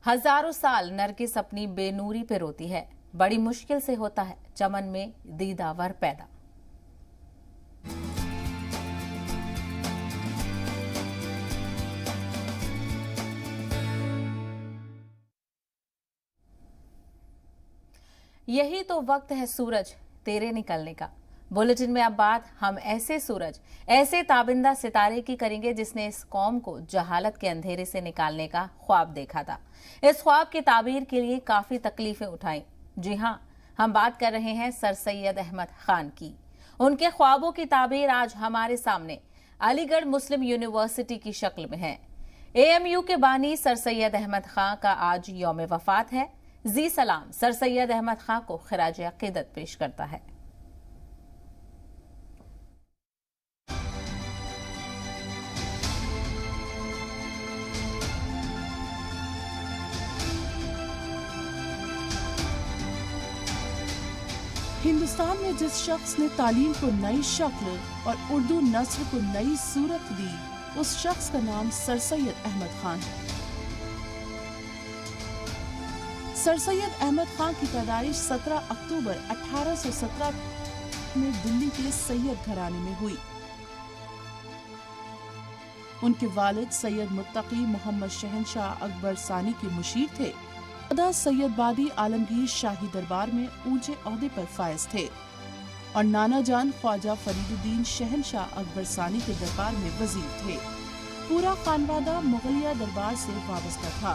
हजारों साल नरगिस अपनी बेनूरी पे रोती है। बड़ी मुश्किल से होता है चमन में दीदावर पैदा। यही तो वक्त है सूरज तेरे निकलने का। बुलेटिन में अब बात हम ऐसे सूरज, ऐसे ताबिंदा सितारे की करेंगे जिसने इस कौम को जहालत के अंधेरे से निकालने का ख्वाब देखा था। इस ख्वाब की ताबीर के लिए काफी तकलीफें उठाई। जी हां, हम बात कर रहे हैं सर सैयद अहमद खान की। उनके ख्वाबों की ताबीर आज हमारे सामने अलीगढ़ मुस्लिम यूनिवर्सिटी की शक्ल में है। AMU के बानी सर सैयद अहमद खान का आज यौम वफात है। जी सलाम सर सैयद अहमद खान को खिराज अकीदत पेश करता है। हिंदुस्तान में जिस शख्स ने तालीम को नई शक्ल और उर्दू नस्र को नई सूरत दी, उस शख्स का नाम सर सैयद अहमद खान है। सर सैयद अहमद खान की पैदाइश 17 अक्टूबर 1817 में दिल्ली के सैयद घराने में हुई। उनके वालिद सैयद मुत्तकी मोहम्मद शहनशाह अकबर सानी के मुशीर थे। दादा सैयद बादी आलमगीर शाही दरबार में ऊंचे ओहदे पर फायज थे और नाना जान ख्वाजा फरीदुद्दीन शहनशाह अकबर सानी के दरबार में वजीर थे। पूरा खानवादा मुगलिया दरबार से वाबस्ता था।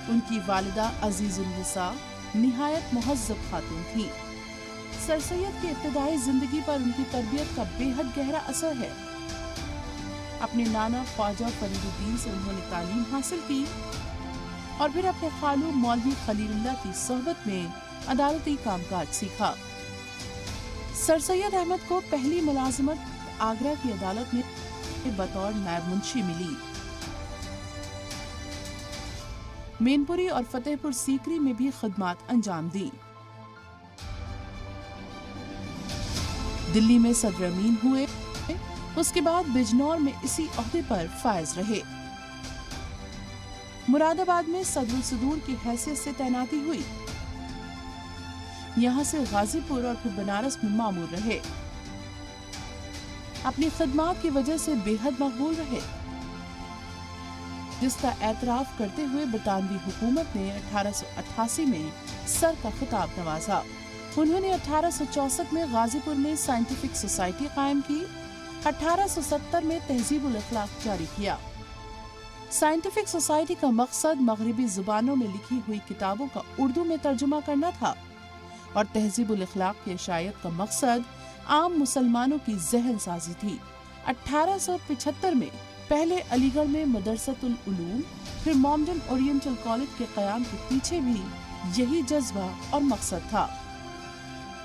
उनकी वालिदा अजीजुल निसा निहायत मुहज्जब खातून थी। सर सैयद की इब्तिदाई जिंदगी पर उनकी तरबियत का बेहद गहरा असर है। अपने नाना ख्वाजा फरीदुद्दीन से उन्होंने तालीम हासिल की और फिर अपने खालू मौलवी खलीलुल्लाह की सोहबत में अदालती कामकाज सीखा। सर सैयद अहमद को पहली मुलाजमत आगरा की अदालत में बतौर नायब मुंशी मिली। मैनपुरी और फतेहपुर सीकरी में भी खिदमत अंजाम दी। दिल्ली में सदर अमीन हुए, उसके बाद बिजनौर में इसी ओहदे पर फायज रहे। मुरादाबाद में सदरुल सुदूर की हैसियत से तैनाती हुई। यहाँ से गाजीपुर और फिर बनारस में मामूर रहे। अपनी खिदमत की वजह से बेहद मकबूल रहे, जिसका एतराफ करते हुए बरतानवी हुकूमत ने 1888 में सर का खिताब नवाजा। उन्होंने 1864 में गाजीपुर में साइंटिफिक सोसाइटी कायम की। 1870 में तहजीबुल अखलाक जारी किया। साइंटिफिक सोसाइटी का मकसद मगरिबी जुबानों में लिखी हुई किताबों का उर्दू में तर्जुमा करना था और तहजीबुल अखलाक की इशायत का मकसद आम मुसलमानों की जहन साजी थी। 1875 में पहले अलीगढ़ में मदरसतुल उलूम, फिर मॉमडन ओरिएंटल कॉलेज के कयाम के पीछे भी यही जज्बा और मकसद था।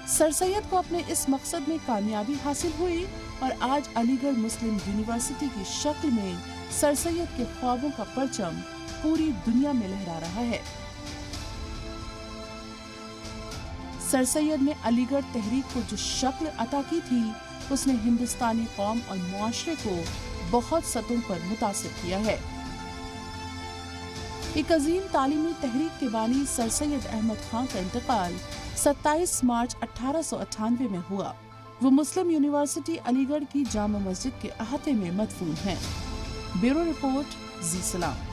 सर सैयद को अपने इस मकसद में कामयाबी हासिल हुई और आज अलीगढ़ मुस्लिम यूनिवर्सिटी की शक्ल में सर सैयद के ख्वाबों का परचम पूरी दुनिया में लहरा रहा है। सर सैयद ने अलीगढ़ तहरीक को जो शक्ल अता की थी, उसने हिंदुस्तानी कौम और मुआशरे को बहुत सतहों पर मुतासिर किया है। एक अजीम तालीमी तहरीक के बानी सर सैयद अहमद खान का इंतकाल 27 मार्च 1898 में हुआ। वो मुस्लिम यूनिवर्सिटी अलीगढ़ की जामा मस्जिद के अहाते में मदफून हैं। ब्यूरो रिपोर्ट, जी सलाम।